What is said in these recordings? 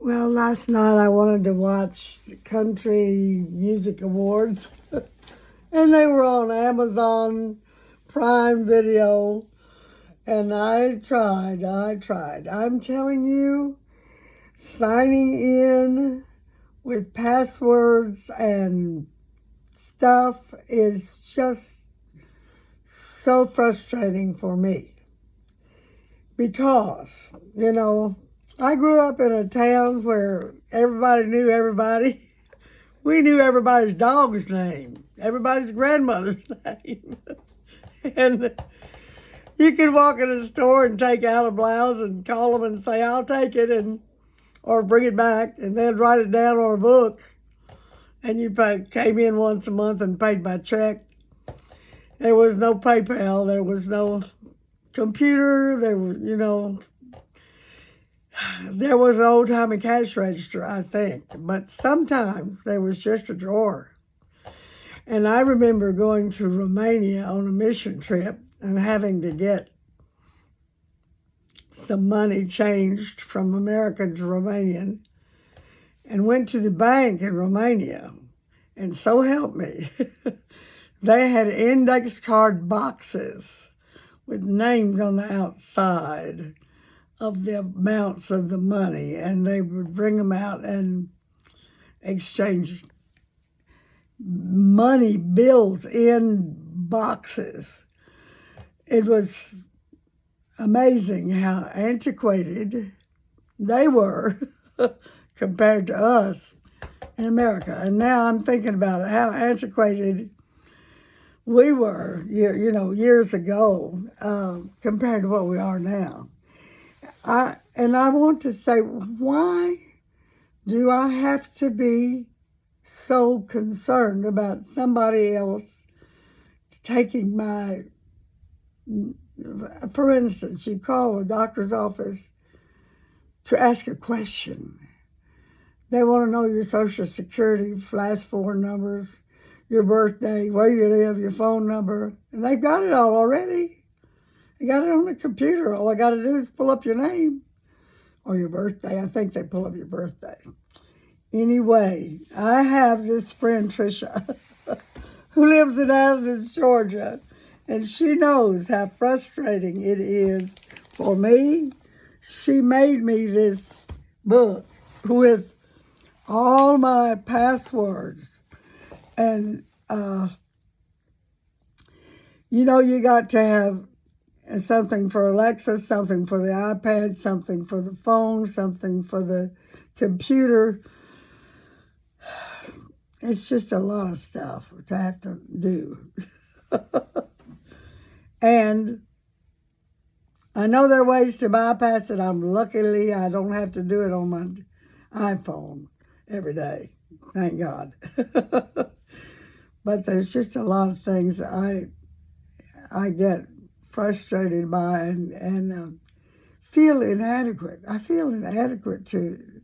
Well, last night I wanted to watch the Country Music Awards, and they were on Amazon Prime Video, and I tried. I'm telling you, signing in with passwords and stuff is just so frustrating for me because, I grew up in a town where everybody knew everybody. We knew everybody's dog's name, everybody's grandmother's name. And you could walk in a store and take out a blouse and call them and say, I'll take it, or bring it back, and they'd write it down on a book. And came in once a month and paid by check. There was no PayPal. There was no computer. There was an old-timey cash register, I think. But sometimes there was just a drawer. And I remember going to Romania on a mission trip and having to get some money changed from American to Romanian, and went to the bank in Romania. And so help me, they had index card boxes with names on the outside of the amounts of the money, and they would bring them out and exchange money bills in boxes. It was amazing how antiquated they were compared to us in America. And now I'm thinking about it, how antiquated we were, years ago compared to what we are now. I want to say, why do I have to be so concerned about somebody else taking my, for instance, you call a doctor's office to ask a question. They want to know your Social Security, last four numbers, your birthday, where you live, your phone number, and they've got it all already. They got it on the computer. All I got to do is pull up your name or your birthday. I think they pull up your birthday. Anyway, I have this friend, Tricia, who lives in Athens, Georgia, and she knows how frustrating it is for me. She made me this book with all my passwords. And, you got to have something for Alexa, something for the iPad, something for the phone, something for the computer. It's just a lot of stuff to have to do. And I know there are ways to bypass it. Luckily, I don't have to do it on my iPhone every day. Thank God. But there's just a lot of things that I get frustrated by and feel inadequate. I feel inadequate to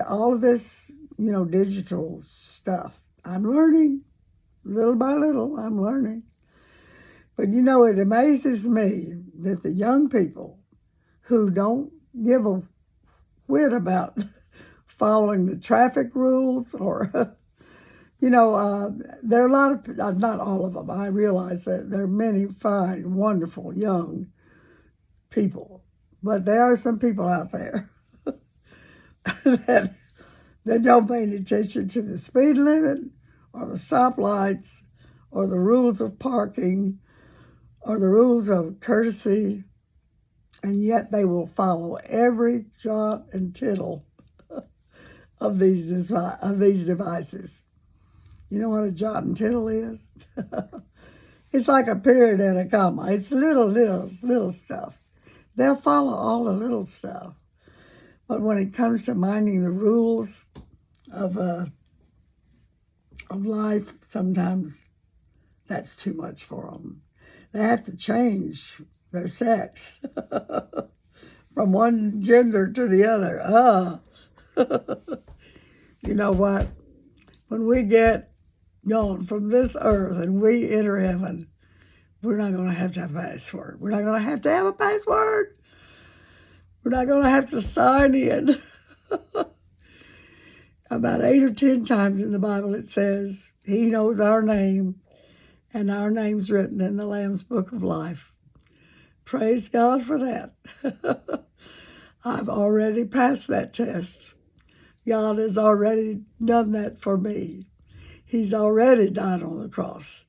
all of this, digital stuff. I'm learning, little by little, I'm learning. But it amazes me that the young people who don't give a whit about following the traffic rules or, there are a lot of, not all of them, I realize that there are many fine, wonderful young people, but there are some people out there that don't pay any attention to the speed limit or the stoplights or the rules of parking or the rules of courtesy, and yet they will follow every jot and tittle of these devices. You know what a jot and tittle is? It's like a period and a comma. It's little stuff. They'll follow all the little stuff. But when it comes to minding the rules of life, sometimes that's too much for them. They have to change their sex from one gender to the other. You know what? When we get gone from this earth and we enter heaven, we're not going to have a password. We're not going to have a password. We're not going to have to sign in. About 8 or 10 times in the Bible it says he knows our name and our name's written in the Lamb's Book of Life. Praise God for that. I've already passed that test. God has already done that for me. He's already died on the cross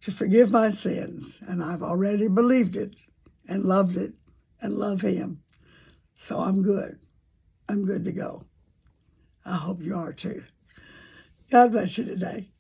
to forgive my sins, and I've already believed it and loved it and love him. So I'm good. I'm good to go. I hope you are too. God bless you today.